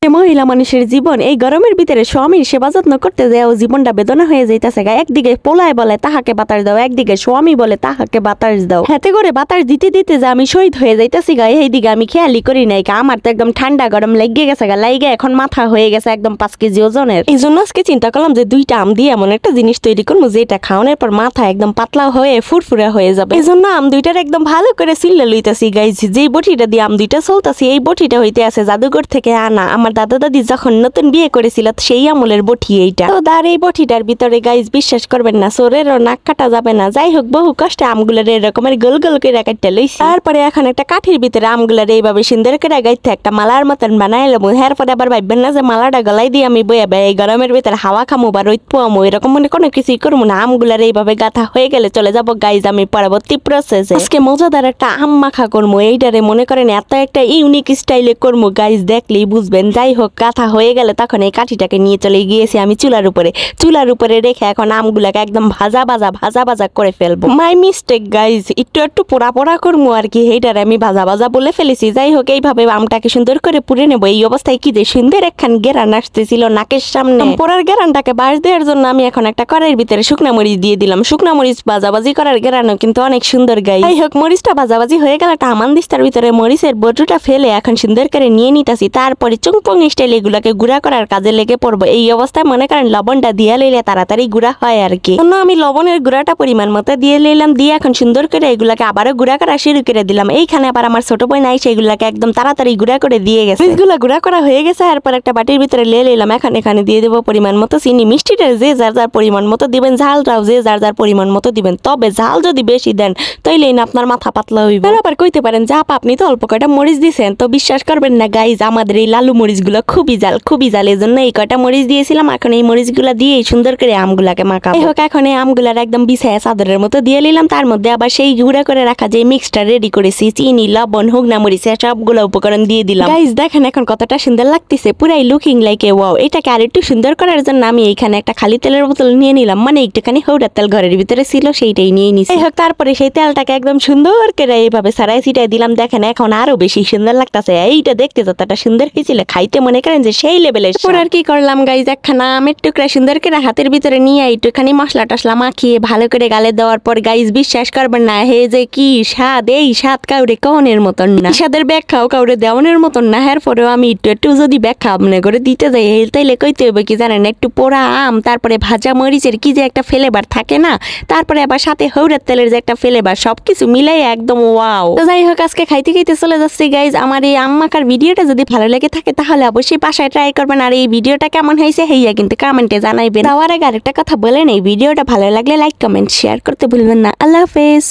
মহিলা মানুষের জীবন এই গরমের ভিতরে স্বামীর সেবা যত্ন করতে যায় জীবনটা বেদনা হয়ে যাইতেছে গা। একদিকে পোলায় বলে তাহাকে বাতাস দাও, একদিকে স্বামী বলে তাহাকে বাতাস দাও। হাতে করে বাতাস দিতে দিতে যে আমি শহীদ হয়ে যাইতেছি গা, এইদিকে আমি খেয়ালই করি নাই গা। আমার তো একদম ঠান্ডা গরম লেগে গেছে গা, লাইগে এখন মাথা হয়ে গেছে একদম 5 কেজি ওজনের। এই জন্য আজকে চিন্তা করলাম যে 2টা আম দিয়ে এমন একটা জিনিস তৈরি করবো যেটা খাওয়ানোর পর মাথা একদম পাতলা হয়ে ফুরফুরা হয়ে যাবে। এই জন্য আম 2টার একদম ভালো করে সিল্লা লইতেছি গাইজ। যেই বটিটা দিয়ে আম 2টা চলতেছি এই বটিটা হইতে আছে জাদুঘর থেকে আনা। আমার দাদা দাদি যখন নতুন বিয়ে করেছিল সেই আমলের বটি এইটা। তো দাঁড় এই বটিটার ভিতরে গাইজ বিশ্বাস করবেন না চোরেরও নাক কাটা যাবে না। যাই হোক বহু কষ্টে আমগুলোর এরকমের গোল গোল করে কাটতে লইছি। তারপরে এখন একটা কাঠির ভিতরে আমগুলোর এইভাবে সুন্দর করে গাইতে একটা মালার মতন বানাইলাম। এরপরে আবার ভাববেন না যে মালাটা গলাই দিয়ে আমি বইয়া এই গরমের ভিতরে হাওয়া খামো বা রোদ পোয়ামো এরকম মনে কোনো কিছুই করবো না। আমগুলোর এইভাবে গাথা হয়ে গেলে চলে যাবো গাইজ আমি পরবর্তী প্রসেসে। আজকে মজাদার একটা আম মাখা করবো। এইটারে মনে করেন এত একটা ইউনিক স্টাইলে করবো গাইজ, দেখলেই বুঝবেন। যাই হোক গাথা হয়ে গেলে তখন এই কাঠিটাকে নিয়ে চলে গিয়েছি আমি চুলার উপরে রেখে এখন আমগুলাকে একদম ভাজা ভাজা করে ফেলবো। মাই মিস্টেক গাইজ, একটু পোড়া করবো আর কি, এইটারে আমি ভাজা বলে ফেলেছি। যাই হোক এইভাবে আমটাকে সুন্দর করে পুড়ে নেবো। এই অবস্থায় কি যে সুন্দর একখান গেরান আসতেছিল নাকের সামনে। পোড়ার গেরানটাকে বাস দেওয়ার জন্য আমি এখন একটা কড়াইয়ের ভিতরে শুকনা মরিচ দিয়ে দিলাম। শুকনা মরিচ ভাজাভাজি করার গেরানও কিন্তু অনেক সুন্দর গাইজ। যাই হোক মরিচটা ভাজাভাজি হয়ে গেল একটা আমানদিস্তার ভিতরে মরিচের বটুটা ফেলে এখন সুন্দর করে নিয়ে নিতেছি। তারপরে চুংপং স্টাইল এগুলাকে গুঁড়া করার কাজে লেগে পড়বো। এই অবস্থায় মনে করেন লবণটা দিয়ে লইলে তাড়াতাড়ি গুঁড়া হয় আর কি। আমি লবণের গুঁড়াটা পরিমাণ মতো দিয়ে লইলাম, দিয়ে এখন সুন্দর করে এগুলাকে আবারও গুঁড়া করা শুরু করে দিলাম। এইখানে আবার আমার ছোট বোন নাই, সেগুলাকে একদম তাড়াতাড়ি গুঁড়া করে দিয়ে গেছে। মরিচগুলা গুঁড়া করা হয়ে গেছে। এরপর একটা বাটির ভিতরে লে লইলাম। এখন এখানে দিয়ে দেবো পরিমাণ মতো চিনি। মিষ্টিটা যে যার যার পরিমাণ মতো দিবেন, ঝালটাও যে যার যার পরিমাণ মতো দিবেন। তবে ঝাল যদি বেশি দেন তাইলেই না আপনার মাথা পাতলা হইবে। আবার কইতে পারেন যে আপনি তো অল্প কয়টা মরিচ দিয়েছেন। তো বিশ্বাস করবেন না গাইজ, আমাদের এই লালু মরিচগুলো খুবই জাল। এই জন্য এই কয়টা মরিচ দিয়েছিলাম। এখন এই মরিচগুলা দিয়ে সুন্দর করে আমগুলাকে মাখাবো। এই হোক এখন এই আমগুলার একদম বিছায়া চাদরের মতো দিয়ে নিলাম। তার মধ্যে আবার সেই গুঁড়া করে রাখা যে মিক্সটা রেডি করেছি, চিনি লবণ হুগনা মরিচ সবগুলো উপকরণ দিয়ে দিলাম। গাইজ দেখেন এখন কতটা সুন্দর লাগতেছে, পুরাই লুকিং লাইক এ ওয়াও। এটাকে আর একটু সুন্দর করার জন্য আমি এইখানে একটা খালি তেলের বোতল নিয়ে নিলাম, মানে একটুখানি হৌড়ার তেল ঘরের ভিতরে ছিল সেইটাই নিয়ে নিছি। এই হোক তারপরে সেই তেলটাকে একদম সুন্দর করে এইভাবে সারাই ছিটাই দিলাম। দেখেন এখন আরো বেশি সুন্দর লাগতেছে। এইটা দেখতে যতটা সুন্দর হয়েছিল খাইতে মনে করেন যে সেই লেভেলের। আর কি করলাম গাইজ, একখানা আমের টুকরা সুন্দর করে হাতের ভিতরে নিয়ে একটুখানি মশলা টসলা মাখিয়ে ভালো করে গালে দেওয়ার পর গাইজ বিশ্বাস করবেন না হে যে কি স্বাদ, এই স্বাদ কাউরে কনের মতন না, স্বাদের ব্যাখ্যাও কাউরে দেওয়ানোর মতন না। এরপরেও আমি একটু যদি ব্যাখ্যা মনে করে দিতে যাই তাইলে কইতে হবে কি জানেন, একটু পোড়া আম তারপরে ভাজা মরিচের কি যে একটা ফ্লেভার থাকে না, তারপরে আবার সাথে হৌড়ার তেলের যে একটা ফ্লেভার, সবকিছু মিলাই একদম ওয়াও। তো যাই হোক আজকে খাইতে চলে যাচ্ছি গাইজ। আমার এই আম মাখার ভিডিওটা যদি ভালো লেগে থাকে তাহলে অবশ্যই বাসায় ট্রাই করবেন। আর এই ভিডিওটা কেমন হয়েছে হেইয়া কিন্তু কমেন্টে জানাইবেন। তার আগে আরেকটা কথা বলেন, এই ভিডিওটা ভালো লাগলে লাইক কমেন্ট শেয়ার করতে ভুলবেন না। আল্লাহ হাফেজ।